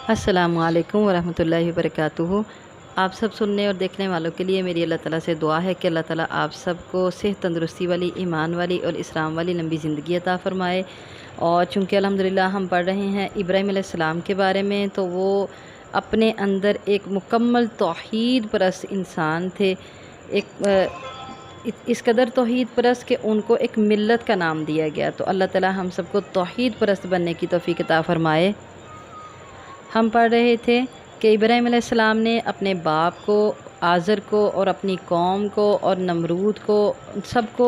السلام علیکم ورحمۃ اللہ وبرکاتہ۔ آپ سب سننے اور دیکھنے والوں کے لیے میری اللہ تعالیٰ سے دعا ہے کہ اللہ تعالیٰ آپ سب کو صحت تندرستی والی، ایمان والی اور اسلام والی لمبی زندگی عطا فرمائے۔ اور چونکہ الحمدللہ ہم پڑھ رہے ہیں ابراہیم علیہ السلام کے بارے میں، تو وہ اپنے اندر ایک مکمل توحید پرست انسان تھے، اس قدر توحید پرست کہ ان کو ایک ملت کا نام دیا گیا۔ تو اللہ تعالیٰ ہم سب کو توحید پرست بننے کی توفیق عطا فرمائے۔ ہم پڑھ رہے تھے کہ ابراہیم علیہ السلام نے اپنے باپ کو، آزر کو اور اپنی قوم کو اور نمرود کو، سب کو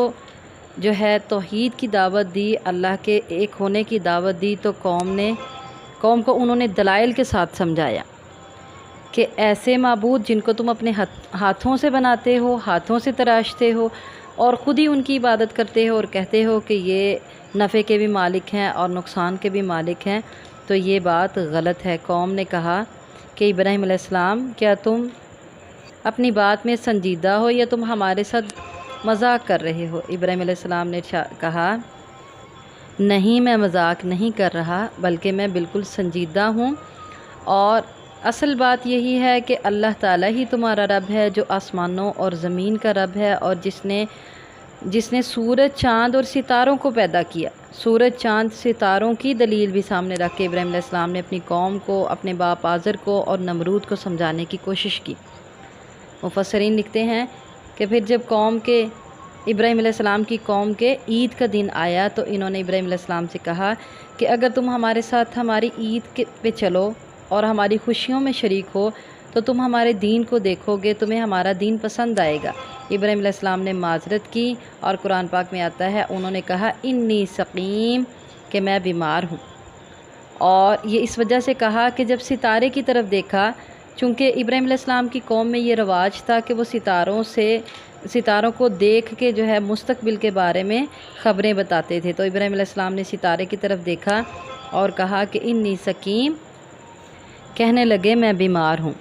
جو ہے توحید کی دعوت دی، اللہ کے ایک ہونے کی دعوت دی۔ تو قوم کو انہوں نے دلائل کے ساتھ سمجھایا کہ ایسے معبود جن کو تم اپنے ہاتھوں سے بناتے ہو، ہاتھوں سے تراشتے ہو اور خود ہی ان کی عبادت کرتے ہو اور کہتے ہو کہ یہ نفع کے بھی مالک ہیں اور نقصان کے بھی مالک ہیں، تو یہ بات غلط ہے۔ قوم نے کہا کہ ابراہیم علیہ السلام، کیا تم اپنی بات میں سنجیدہ ہو یا تم ہمارے ساتھ مذاق کر رہے ہو؟ ابراہیم علیہ السلام نے کہا، نہیں، میں مذاق نہیں کر رہا، بلکہ میں بالکل سنجیدہ ہوں، اور اصل بات یہی ہے کہ اللہ تعالیٰ ہی تمہارا رب ہے، جو آسمانوں اور زمین کا رب ہے، اور جس نے سورج، چاند اور ستاروں کو پیدا کیا۔ سورج، چاند، ستاروں کی دلیل بھی سامنے رکھ کے ابراہیم علیہ السلام نے اپنی قوم کو، اپنے باپ آزر کو اور نمرود کو سمجھانے کی کوشش کی۔ مفسرین لکھتے ہیں کہ پھر جب ابراہیم علیہ السلام کی قوم کے عید کا دن آیا، تو انہوں نے ابراہیم علیہ السلام سے کہا کہ اگر تم ہمارے ساتھ ہماری عید پہ چلو اور ہماری خوشیوں میں شریک ہو تو تم ہمارے دین کو دیکھو گے، تمہیں ہمارا دین پسند آئے گا۔ ابراہیم علیہ السلام نے معذرت کی، اور قرآن پاک میں آتا ہے، انہوں نے کہا انی سقیم، کہ میں بیمار ہوں۔ اور یہ اس وجہ سے کہا کہ جب ستارے کی طرف دیکھا، چونکہ ابراہیم علیہ السلام کی قوم میں یہ رواج تھا کہ وہ ستاروں کو دیکھ کے جو ہے مستقبل کے بارے میں خبریں بتاتے تھے۔ تو ابراہیم علیہ السلام نے ستارے کی طرف دیکھا اور کہا کہ انی سقیم، کہنے لگے میں بیمار ہوں،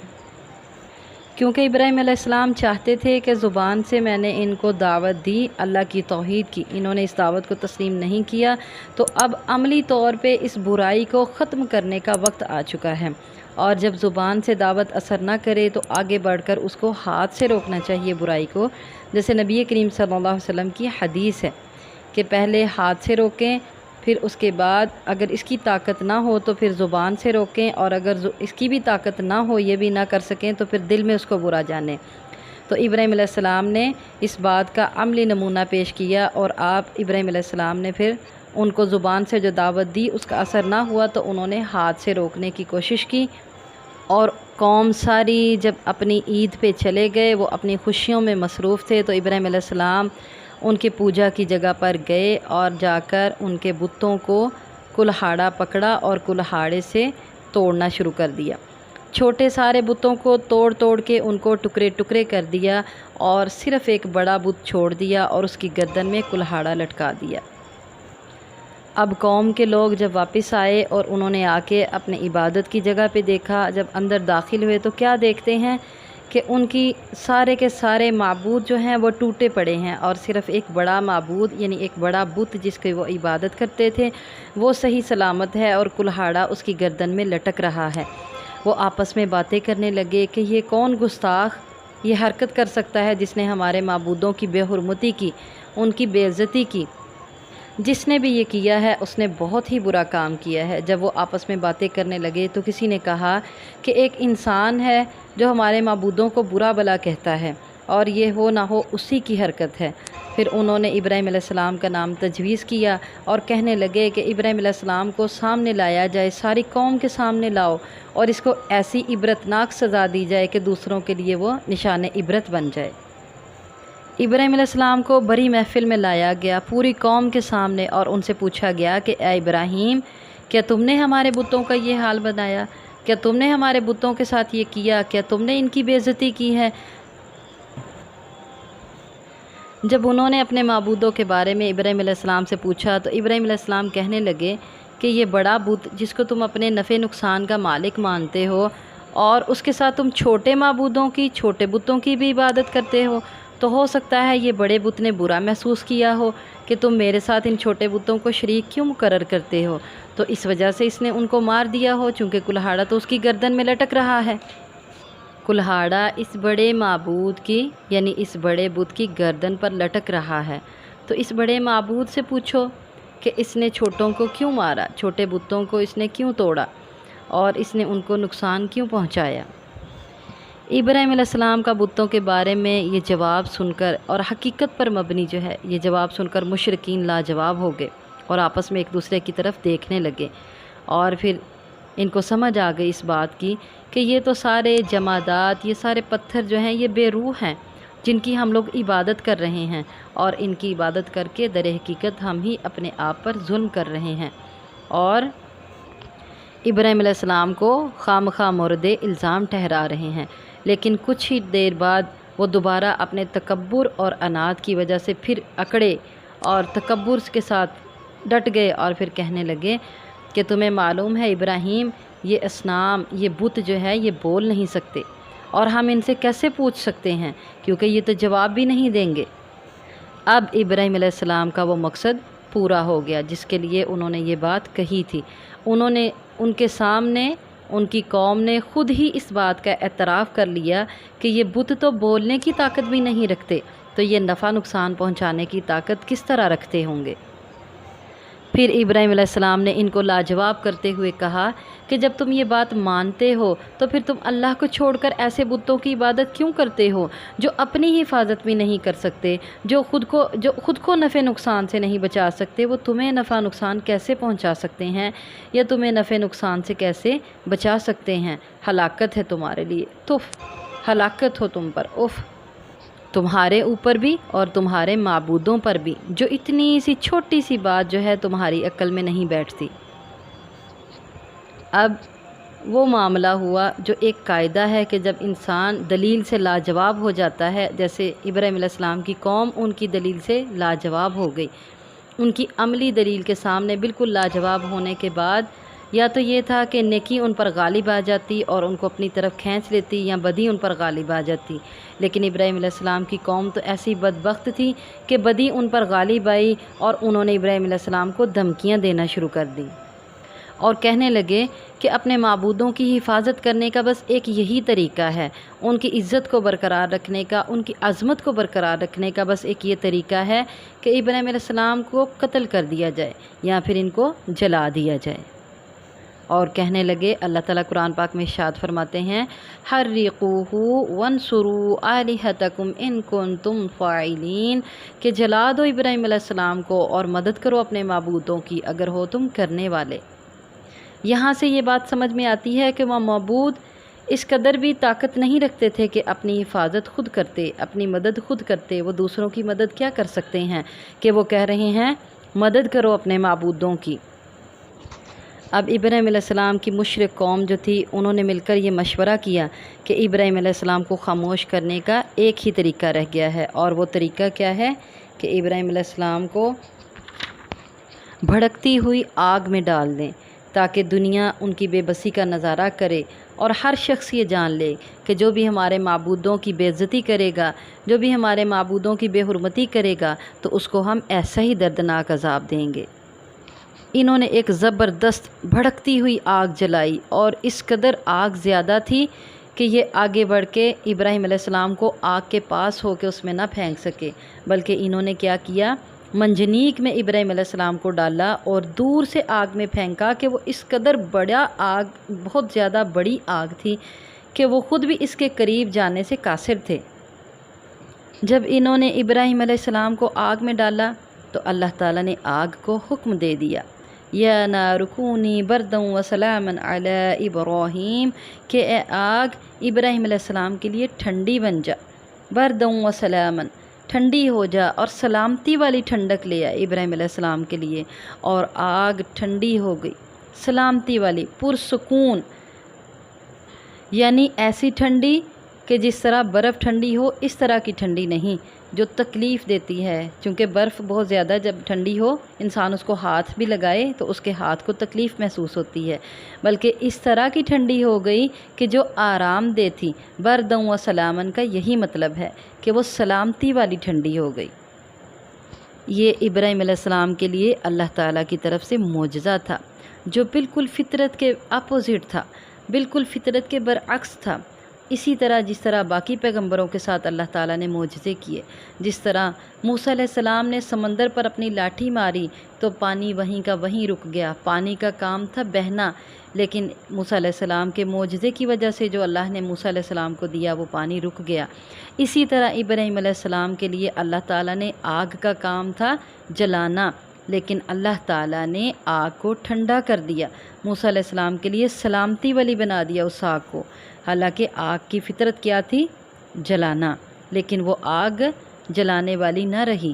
کیونکہ ابراہیم علیہ السلام چاہتے تھے کہ زبان سے میں نے ان کو دعوت دی اللہ کی توحید کی، انہوں نے اس دعوت کو تسلیم نہیں کیا، تو اب عملی طور پہ اس برائی کو ختم کرنے کا وقت آ چکا ہے، اور جب زبان سے دعوت اثر نہ کرے تو آگے بڑھ کر اس کو ہاتھ سے روکنا چاہیے برائی کو، جیسے نبی کریم صلی اللہ علیہ وسلم کی حدیث ہے کہ پہلے ہاتھ سے روکیں، پھر اس کے بعد اگر اس کی طاقت نہ ہو تو پھر زبان سے روکیں، اور اگر اس کی بھی طاقت نہ ہو، یہ بھی نہ کر سکیں، تو پھر دل میں اس کو برا جانیں۔ تو ابراہیم علیہ السلام نے اس بات کا عملی نمونہ پیش کیا، اور ابراہیم علیہ السلام نے پھر ان کو زبان سے جو دعوت دی اس کا اثر نہ ہوا، تو انہوں نے ہاتھ سے روکنے کی کوشش کی، اور قوم ساری جب اپنی عید پہ چلے گئے، وہ اپنی خوشیوں میں مصروف تھے، تو ابراہیم علیہ السلام ان کے پوجا کی جگہ پر گئے اور جا کر ان کے بتوں کو کلہاڑا پکڑا اور کلہاڑے سے توڑنا شروع کر دیا۔ چھوٹے سارے بتوں کو توڑ کے ان کو ٹکڑے ٹکڑے کر دیا، اور صرف ایک بڑا بت چھوڑ دیا اور اس کی گردن میں کلہاڑا لٹکا دیا۔ اب قوم کے لوگ جب واپس آئے اور انہوں نے آ کے اپنے عبادت کی جگہ پہ دیکھا، جب اندر داخل ہوئے تو کیا دیکھتے ہیں کہ ان کی سارے کے سارے معبود جو ہیں وہ ٹوٹے پڑے ہیں، اور صرف ایک بڑا معبود، یعنی ایک بڑا بت جس کی وہ عبادت کرتے تھے، وہ صحیح سلامت ہے اور کلہاڑا اس کی گردن میں لٹک رہا ہے۔ وہ آپس میں باتیں کرنے لگے کہ یہ کون گستاخ یہ حرکت کر سکتا ہے جس نے ہمارے معبودوں کی بے حرمتی کی، ان کی بے عزتی کی۔ جس نے بھی یہ کیا ہے اس نے بہت ہی برا کام کیا ہے۔ جب وہ آپس میں باتیں کرنے لگے تو کسی نے کہا کہ ایک انسان ہے جو ہمارے معبودوں کو برا بلا کہتا ہے، اور یہ ہو نہ ہو اسی کی حرکت ہے۔ پھر انہوں نے ابراہیم علیہ السلام کا نام تجویز کیا اور کہنے لگے کہ ابراہیم علیہ السلام کو سامنے لایا جائے، ساری قوم کے سامنے لاؤ، اور اس کو ایسی عبرتناک سزا دی جائے کہ دوسروں کے لیے وہ نشان عبرت بن جائے۔ ابراہیم علیہ السلام کو بڑی محفل میں لایا گیا پوری قوم کے سامنے، اور ان سے پوچھا گیا کہ اے ابراہیم، کیا تم نے ہمارے بتوں کا یہ حال بنایا؟ کیا تم نے ہمارے بتوں کے ساتھ یہ کیا؟ کیا تم نے ان کی بے عزتی کی ہے؟ جب انہوں نے اپنے معبودوں کے بارے میں ابراہیم علیہ السلام سے پوچھا تو ابراہیم علیہ السلام کہنے لگے کہ یہ بڑا بت جس کو تم اپنے نفع نقصان کا مالک مانتے ہو، اور اس کے ساتھ تم چھوٹے معبودوں کی، چھوٹے بتوں کی بھی عبادت کرتے ہو، تو ہو سکتا ہے یہ بڑے بت نے برا محسوس کیا ہو کہ تم میرے ساتھ ان چھوٹے بتوں کو شریک کیوں مقرر کرتے ہو، تو اس وجہ سے اس نے ان کو مار دیا ہو، چونکہ کلہاڑا تو اس کی گردن میں لٹک رہا ہے۔ کلہاڑا اس بڑے معبود کی یعنی اس بڑے بت کی گردن پر لٹک رہا ہے، تو اس بڑے معبود سے پوچھو کہ اس نے چھوٹوں کو کیوں مارا، چھوٹے بتوں کو اس نے کیوں توڑا اور اس نے ان کو نقصان کیوں پہنچایا۔ ابراہیم علیہ السلام کا بتوں کے بارے میں یہ جواب سن کر اور حقیقت پر مبنی جو ہے یہ جواب سن کر مشرکین لاجواب ہو گئے اور آپس میں ایک دوسرے کی طرف دیکھنے لگے، اور پھر ان کو سمجھ آ گئی اس بات کی کہ یہ تو سارے جمادات، یہ سارے پتھر جو ہیں یہ بے روح ہیں جن کی ہم لوگ عبادت کر رہے ہیں، اور ان کی عبادت کر کے در حقیقت ہم ہی اپنے آپ پر ظلم کر رہے ہیں اور ابراہیم علیہ السلام کو خامخواہ مورد الزام ٹھہرا رہے ہیں۔ لیکن کچھ ہی دیر بعد وہ دوبارہ اپنے تکبر اور عناد کی وجہ سے پھر اکڑے اور تکبر کے ساتھ ڈٹ گئے اور پھر کہنے لگے کہ تمہیں معلوم ہے ابراہیم، یہ اصنام، یہ بت جو ہے یہ بول نہیں سکتے، اور ہم ان سے کیسے پوچھ سکتے ہیں کیونکہ یہ تو جواب بھی نہیں دیں گے۔ اب ابراہیم علیہ السلام کا وہ مقصد پورا ہو گیا جس کے لیے انہوں نے یہ بات کہی تھی۔ ان کے سامنے ان کی قوم نے خود ہی اس بات کا اعتراف کر لیا کہ یہ بت تو بولنے کی طاقت بھی نہیں رکھتے، تو یہ نفع نقصان پہنچانے کی طاقت کس طرح رکھتے ہوں گے۔ پھر ابراہیم علیہ السلام نے ان کو لاجواب کرتے ہوئے کہا کہ جب تم یہ بات مانتے ہو تو پھر تم اللہ کو چھوڑ کر ایسے بتوں کی عبادت کیوں کرتے ہو جو اپنی حفاظت بھی نہیں کر سکتے، جو خود کو نفع نقصان سے نہیں بچا سکتے، وہ تمہیں نفع نقصان کیسے پہنچا سکتے ہیں یا تمہیں نفع نقصان سے کیسے بچا سکتے ہیں۔ ہلاکت ہے تمہارے لیے، تف، ہلاکت ہو تم پر، اف، تمہارے اوپر بھی اور تمہارے معبودوں پر بھی، جو اتنی سی چھوٹی سی بات جو ہے تمہاری عقل میں نہیں بیٹھتی۔ اب وہ معاملہ ہوا جو ایک قاعدہ ہے کہ جب انسان دلیل سے لاجواب ہو جاتا ہے، جیسے ابراہیم علیہ السلام کی قوم ان کی دلیل سے لاجواب ہو گئی، ان کی عملی دلیل کے سامنے بالکل لاجواب ہونے کے بعد یا تو یہ تھا کہ نیکی ان پر غالب آ جاتی اور ان کو اپنی طرف کھینچ لیتی، یا بدی ان پر غالب آ جاتی۔ لیکن ابراہیم علیہ السلام کی قوم تو ایسی بدبخت تھی کہ بدی ان پر غالب آئی اور انہوں نے ابراہیم علیہ السلام کو دھمکیاں دینا شروع کر دیں اور کہنے لگے کہ اپنے معبودوں کی حفاظت کرنے کا بس ایک یہی طریقہ ہے، ان کی عزت کو برقرار رکھنے کا، ان کی عظمت کو برقرار رکھنے کا بس ایک یہ طریقہ ہے کہ ابراہیم علیہ السلام کو قتل کر دیا جائے یا پھر ان کو جلا دیا جائے۔ اور کہنے لگے، اللہ تعالیٰ قرآن پاک میں ارشاد فرماتے ہیں، حرقوہ وانصروا آلہتکم ان کنتم فاعلین، کہ جلا دو ابراہیم علیہ السلام کو اور مدد کرو اپنے معبودوں کی اگر ہو تم کرنے والے۔ یہاں سے یہ بات سمجھ میں آتی ہے کہ وہ معبود اس قدر بھی طاقت نہیں رکھتے تھے کہ اپنی حفاظت خود کرتے، اپنی مدد خود کرتے۔ وہ دوسروں کی مدد کیا کر سکتے ہیں کہ وہ کہہ رہے ہیں مدد کرو اپنے معبودوں کی۔ اب ابراہیم علیہ السلام کی مشرک قوم جو تھی انہوں نے مل کر یہ مشورہ کیا کہ ابراہیم علیہ السلام کو خاموش کرنے کا ایک ہی طریقہ رہ گیا ہے، اور وہ طریقہ کیا ہے کہ ابراہیم علیہ السلام کو بھڑکتی ہوئی آگ میں ڈال دیں تاکہ دنیا ان کی بے بسی کا نظارہ کرے اور ہر شخص یہ جان لے کہ جو بھی ہمارے معبودوں کی بے عزتی کرے گا، جو بھی ہمارے معبودوں کی بے حرمتی کرے گا تو اس کو ہم ایسا ہی دردناک عذاب دیں گے۔ انہوں نے ایک زبردست بھڑکتی ہوئی آگ جلائی اور اس قدر آگ زیادہ تھی کہ یہ آگے بڑھ کے ابراہیم علیہ السلام کو آگ کے پاس ہو کے اس میں نہ پھینک سکے، بلکہ انہوں نے کیا کیا، منجنیق میں ابراہیم علیہ السلام کو ڈالا اور دور سے آگ میں پھینکا کہ وہ اس قدر بڑا آگ، بہت زیادہ بڑی آگ تھی کہ وہ خود بھی اس کے قریب جانے سے قاصر تھے۔ جب انہوں نے ابراہیم علیہ السلام کو آگ میں ڈالا تو اللہ تعالیٰ نے آگ کو حکم دے دیا، یا نار کونی بردا وسلاما علی ابراہیم، کہ اے آگ ابراہیم علیہ السلام کے لیے ٹھنڈی بن جا، بردا وسلاما، ٹھنڈی ہو جا اور سلامتی والی ٹھنڈک لے آ ابراہیم علیہ السلام کے لیے۔ اور آگ ٹھنڈی ہو گئی، سلامتی والی، پرسکون، یعنی ایسی ٹھنڈی کہ جس طرح برف ٹھنڈی ہو اس طرح کی ٹھنڈی نہیں، جو تکلیف دیتی ہے، چونکہ برف بہت زیادہ جب ٹھنڈی ہو انسان اس کو ہاتھ بھی لگائے تو اس کے ہاتھ کو تکلیف محسوس ہوتی ہے، بلکہ اس طرح کی ٹھنڈی ہو گئی کہ جو آرام دہ تھی۔ بردً و سلامن کا یہی مطلب ہے کہ وہ سلامتی والی ٹھنڈی ہو گئی۔ یہ ابراہیم علیہ السلام کے لیے اللہ تعالیٰ کی طرف سے معجزہ تھا، جو بالکل فطرت کے اپوزٹ تھا، بالکل فطرت کے برعکس تھا۔ اسی طرح جس طرح باقی پیغمبروں کے ساتھ اللہ تعالیٰ نے معجزے کیے، جس طرح موسیٰ علیہ السلام نے سمندر پر اپنی لاٹھی ماری تو پانی وہیں کا وہیں رک گیا، پانی کا کام تھا بہنا، لیکن موسیٰ علیہ السلام کے معجزے کی وجہ سے جو اللہ نے موسیٰ علیہ السلام کو دیا وہ پانی رک گیا۔ اسی طرح ابراہیم علیہ السلام کے لیے اللہ تعالیٰ نے آگ کا کام تھا جلانا، لیکن اللہ تعالیٰ نے آگ کو ٹھنڈا کر دیا، موسیٰ علیہ السلام کے لیے سلامتی والی بنا دیا اس آگ کو۔ حالانکہ آگ کی فطرت کیا تھی؟ جلانا، لیکن وہ آگ جلانے والی نہ رہی۔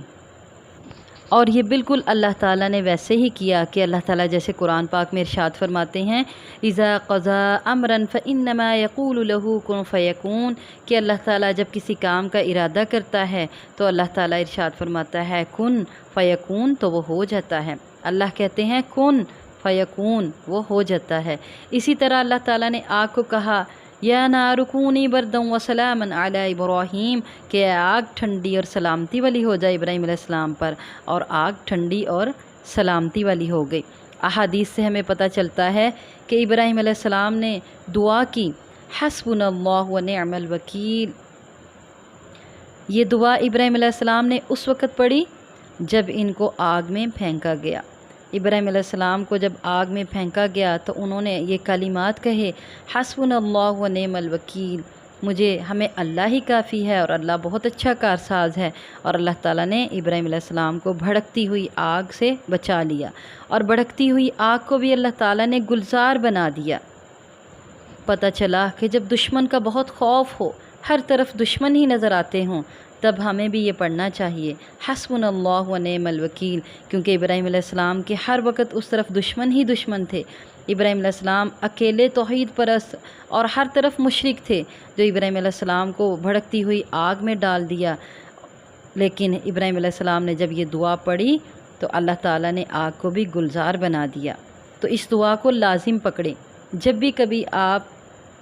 اور یہ بالکل اللہ تعالیٰ نے ویسے ہی کیا کہ اللہ تعالیٰ جیسے قرآن پاک میں ارشاد فرماتے ہیں اذا قضا امرا فانما یقول له کن فیکون، کہ اللہ تعالیٰ جب کسی کام کا ارادہ کرتا ہے تو اللہ تعالیٰ ارشاد فرماتا ہے کن فیکون، تو وہ ہو جاتا ہے۔ اللہ کہتے ہیں کن فیکون، وہ ہو جاتا ہے۔ اسی طرح اللہ تعالیٰ نے آگ کو کہا یا نار کونی بردًا وسلاما علی ابراہیم، کہ آگ ٹھنڈی اور سلامتی والی ہو جائے ابراہیم علیہ السلام پر، اور آگ ٹھنڈی اور سلامتی والی ہو گئی۔ احادیث سے ہمیں پتہ چلتا ہے کہ ابراہیم علیہ السلام نے دعا کی حسبنا اللہ ونعم الوکیل۔ یہ دعا ابراہیم علیہ السلام نے اس وقت پڑھی جب ان کو آگ میں پھینکا گیا۔ ابراہیم علیہ السلام کو جب آگ میں پھینکا گیا تو انہوں نے یہ کلمات کہے حسبنا اللہ ونعم الوکیل، ہمیں اللہ ہی کافی ہے اور اللہ بہت اچھا کارساز ہے۔ اور اللہ تعالیٰ نے ابراہیم علیہ السلام کو بھڑکتی ہوئی آگ سے بچا لیا، اور بھڑکتی ہوئی آگ کو بھی اللہ تعالیٰ نے گلزار بنا دیا۔ پتہ چلا کہ جب دشمن کا بہت خوف ہو، ہر طرف دشمن ہی نظر آتے ہوں، تب ہمیں بھی یہ پڑھنا چاہیے حسبنا اللہ ونعم الوکیل، کیونکہ ابراہیم علیہ السلام کے ہر وقت اس طرف دشمن ہی دشمن تھے۔ ابراہیم علیہ السلام اکیلے توحید پرست اور ہر طرف مشرک تھے، جو ابراہیم علیہ السلام کو بھڑکتی ہوئی آگ میں ڈال دیا۔ لیکن ابراہیم علیہ السلام نے جب یہ دعا پڑھی تو اللہ تعالیٰ نے آگ کو بھی گلزار بنا دیا۔ تو اس دعا کو لازم پکڑیں، جب بھی کبھی آپ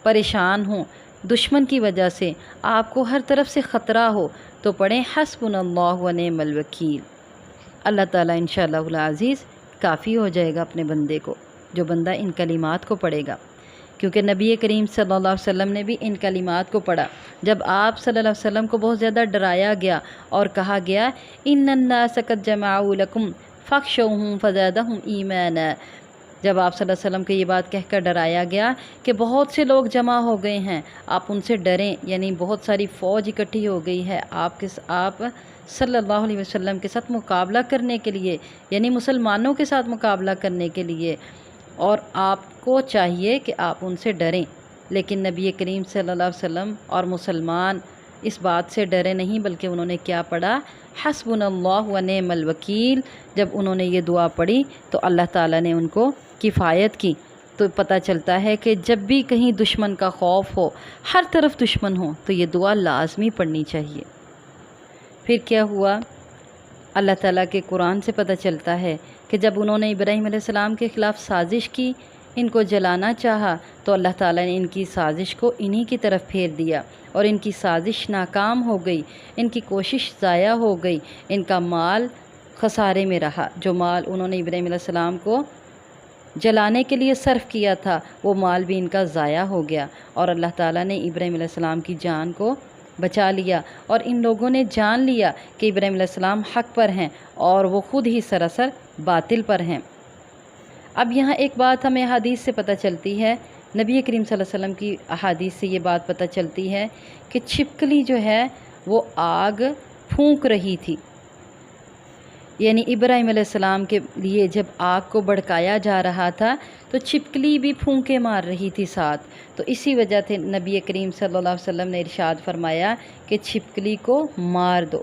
پریشان ہوں دشمن کی وجہ سے، آپ کو ہر طرف سے خطرہ ہو، تو پڑھیں حسبنا اللہ ونعم الوکیل۔ اللہ تعالیٰ انشاءاللہ العزیز کافی ہو جائے گا اپنے بندے کو، جو بندہ ان کلمات کو پڑھے گا، کیونکہ نبی کریم صلی اللہ علیہ وسلم نے بھی ان کلمات کو پڑھا جب آپ صلی اللہ علیہ وسلم کو بہت زیادہ ڈرایا گیا اور کہا گیا ان الناس قد جمعوا لکم فاخشوہم فزادہم ایمانا۔ جب آپ صلی اللہ علیہ وسلم کو یہ بات کہہ کر ڈرایا گیا کہ بہت سے لوگ جمع ہو گئے ہیں، آپ ان سے ڈریں، یعنی بہت ساری فوج اکٹھی ہو گئی ہے آپ صلی اللہ علیہ وسلم کے ساتھ مقابلہ کرنے کے لیے، یعنی مسلمانوں کے ساتھ مقابلہ کرنے کے لیے، اور آپ کو چاہیے کہ آپ ان سے ڈریں۔ لیکن نبی کریم صلی اللہ علیہ وسلم اور مسلمان اس بات سے ڈرے نہیں، بلکہ انہوں نے کیا پڑھا حسبنا اللہ ونعم الوکیل۔ جب انہوں نے یہ دعا پڑھی تو اللہ تعالیٰ نے ان کو کفایت کی۔ تو پتہ چلتا ہے کہ جب بھی کہیں دشمن کا خوف ہو، ہر طرف دشمن ہو، تو یہ دعا لازمی پڑھنی چاہیے۔ پھر کیا ہوا؟ اللہ تعالیٰ کے قرآن سے پتہ چلتا ہے کہ جب انہوں نے ابراہیم علیہ السلام کے خلاف سازش کی، ان کو جلانا چاہا، تو اللہ تعالیٰ نے ان کی سازش کو انہی کی طرف پھیر دیا، اور ان کی سازش ناکام ہو گئی، ان کی کوشش ضائع ہو گئی، ان کا مال خسارے میں رہا۔ جو مال انہوں نے ابراہیم علیہ السلام کو جلانے کے لیے صرف کیا تھا، وہ مال بھی ان کا ضائع ہو گیا، اور اللہ تعالیٰ نے ابراہیم علیہ السلام کی جان کو بچا لیا، اور ان لوگوں نے جان لیا کہ ابراہیم علیہ السلام حق پر ہیں اور وہ خود ہی سراسر باطل پر ہیں۔ اب یہاں ایک بات ہمیں احادیث سے پتہ چلتی ہے، نبی کریم صلی اللہ علیہ وسلم کی احادیث سے یہ بات پتہ چلتی ہے کہ چھپکلی جو ہے وہ آگ پھونک رہی تھی، یعنی ابراہیم علیہ السلام کے لیے جب آگ کو بھڑکایا جا رہا تھا تو چھپکلی بھی پھونکے مار رہی تھی ساتھ۔ تو اسی وجہ سے نبی کریم صلی اللہ علیہ وسلم نے ارشاد فرمایا کہ چھپکلی کو مار دو،